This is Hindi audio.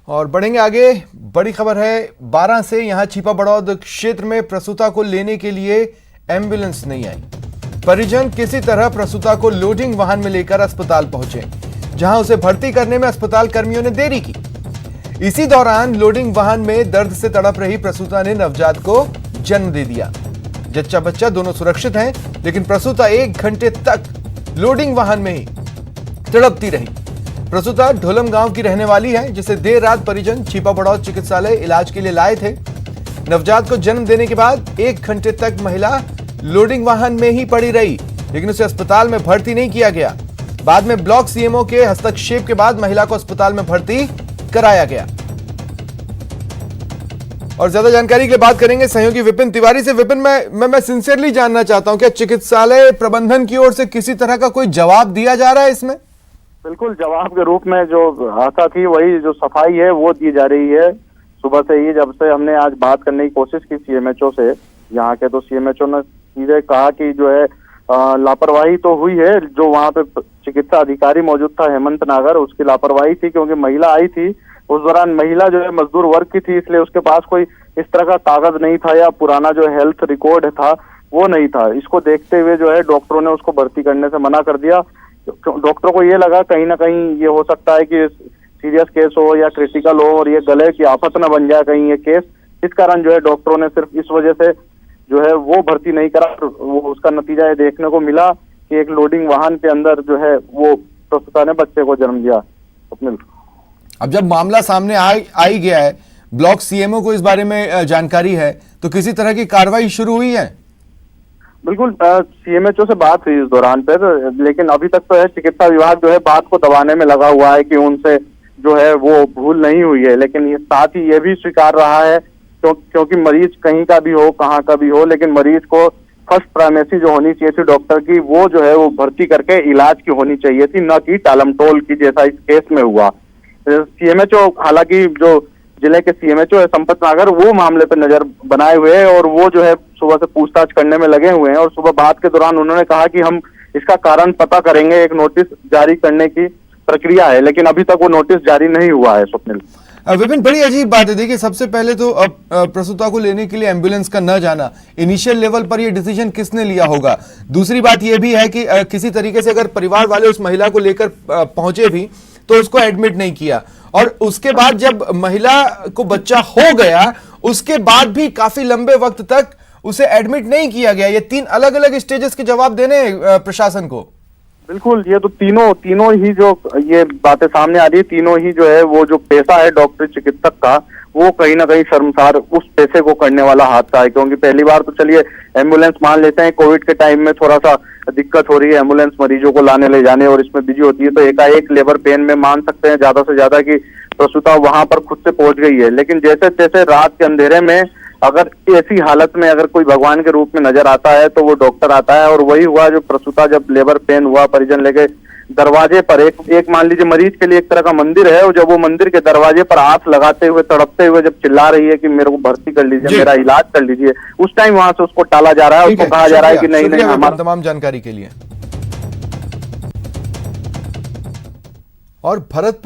और बढ़ेंगे आगे। बड़ी खबर है 12 से यहां छिपा बड़ौद क्षेत्र में प्रसूता को लेने के लिए एम्बुलेंस नहीं आई। परिजन किसी तरह प्रसूता को लोडिंग वाहन में लेकर अस्पताल पहुंचे, जहां उसे भर्ती करने में अस्पताल कर्मियों ने देरी की। इसी दौरान लोडिंग वाहन में दर्द से तड़प रही प्रसूता ने नवजात को जन्म दे दिया। जच्चा बच्चा दोनों सुरक्षित हैं, लेकिन प्रसूता 1 घंटे तक लोडिंग वाहन में ही तड़पती रही। प्रसूता ढोलम गांव की रहने वाली है, जिसे देर रात परिजन छिपा बड़ौद चिकित्सालय इलाज के लिए लाए थे। नवजात को जन्म देने के बाद 1 घंटे तक महिला लोडिंग वाहन में ही पड़ी रही, लेकिन उसे अस्पताल में भर्ती नहीं किया गया। बाद में ब्लॉक सीएमओ के हस्तक्षेप के बाद महिला को अस्पताल में भर्ती कराया गया। और ज्यादा जानकारी के लिए बात करेंगे सहयोगी विपिन तिवारी से। विपिन, मैं सिंसियरली जानना चाहता हूं, क्या चिकित्सालय प्रबंधन की ओर से किसी तरह का कोई जवाब दिया जा रहा है इसमें? बिल्कुल, जवाब के रूप में जो आशा थी वही जो सफाई है वो दी जा रही है। सुबह से ही जब से हमने आज बात करने की कोशिश की सीएमएचओ से यहाँ के, तो सीएमएचओ ने सीधे कहा कि जो है लापरवाही तो हुई है। जो वहाँ पे चिकित्सा अधिकारी मौजूद था हेमंत नागर, उसकी लापरवाही थी, क्योंकि महिला आई थी उस दौरान महिला जो है मजदूर वर्ग की थी, इसलिए उसके पास कोई इस तरह का कागज नहीं था या पुराना जो हेल्थ रिकॉर्ड था वो नहीं था। इसको देखते हुए जो है डॉक्टरों ने उसको भर्ती करने से मना कर दिया। डॉक्टरों को ये लगा कहीं ना कहीं ये हो सकता है कि सीरियस केस हो या क्रिटिकल हो और ये गले की आफत न बन जाए कहीं ये केस। इस कारण जो है डॉक्टरों ने सिर्फ इस वजह से जो है वो भर्ती नहीं करा। वो उसका नतीजा ये देखने को मिला कि एक लोडिंग वाहन के अंदर जो है वो प्रसूता ने बच्चे को जन्म दिया। स्वप्निल, अब जब मामला सामने आई गया है, ब्लॉक सीएमओ को इस बारे में जानकारी है, तो किसी तरह की कार्रवाई शुरू हुई है? बिल्कुल, सीएमएचओ से बात हुई इस दौरान पर, लेकिन अभी तक तो है चिकित्सा विभाग जो है बात को दबाने में लगा हुआ है कि उनसे जो है वो भूल नहीं हुई है। लेकिन ये साथ ही ये भी स्वीकार रहा है क्योंकि मरीज कहीं का भी हो, कहाँ का भी हो, लेकिन मरीज को फर्स्ट प्राइमेसी जो होनी चाहिए थी डॉक्टर की, वो जो है वो भर्ती करके इलाज की होनी चाहिए थी, न कि टालमटोल की जैसा इस केस में हुआ। सीएमएचओ, हालांकि जो जिले के सीएमएचओ है संपत नागर, वो मामले पर नजर बनाए हुए हैं और वो जो है सुबह से पूछताछ करने में लगे हुए हैं। और सुबह बात के दौरान उन्होंने कहा कि हम इसका कारण पता करेंगे, एक नोटिस जारी करने की प्रक्रिया है, लेकिन अभी तक वो नोटिस जारी नहीं हुआ है। स्वप्निल, विपिन, बड़ी अजीब बात है। देखिए, सबसे पहले तो प्रसूता को लेने के लिए एम्बुलेंस का न जाना, इनिशियल लेवल पर ये डिसीजन किसने लिया होगा? दूसरी बात ये भी है कि किसी तरीके से अगर परिवार वाले उस महिला को लेकर पहुंचे भी तो उसको एडमिट नहीं किया, और उसके बाद जब महिला को बच्चा हो गया उसके बाद भी काफी लंबे वक्त तक उसे एडमिट नहीं किया गया। ये 3 अलग अलग स्टेजेस के जवाब देने प्रशासन को। बिल्कुल, ये तो तीनों ही जो ये बातें सामने आ रही है, तीनों ही जो है वो जो पेशा है डॉक्टर चिकित्सक का, वो कहीं ना कहीं शर्मसार उस पेशे को करने वाला हादसा है। क्योंकि पहली बार तो चलिए एम्बुलेंस मान लेते हैं, कोविड के टाइम में थोड़ा सा दिक्कत हो रही है एम्बुलेंस मरीजों को लाने ले जाने और इसमें बिजी होती है, तो एकाएक लेबर पेन में मान सकते हैं ज्यादा से ज्यादा कि प्रसूता वहां पर खुद से पहुंच गई है। लेकिन जैसे तैसे रात के अंधेरे में अगर ऐसी हालत में अगर कोई भगवान के रूप में नजर आता है तो वो डॉक्टर आता है। और वही हुआ जो प्रसूता जब लेबर पेन हुआ, परिजन लेके दरवाजे पर एक मान लीजिए मरीज के लिए एक तरह का मंदिर है, और जब वो मंदिर के दरवाजे पर हाथ लगाते हुए तड़पते हुए जब चिल्ला रही है कि मेरे को भर्ती कर लीजिए, मेरा इलाज कर लीजिए, उस टाइम वहां से उसको टाला जा रहा है, उसको कहा जा रहा है कि नहीं हमारा। तमाम जानकारी के लिए। और भरतपुर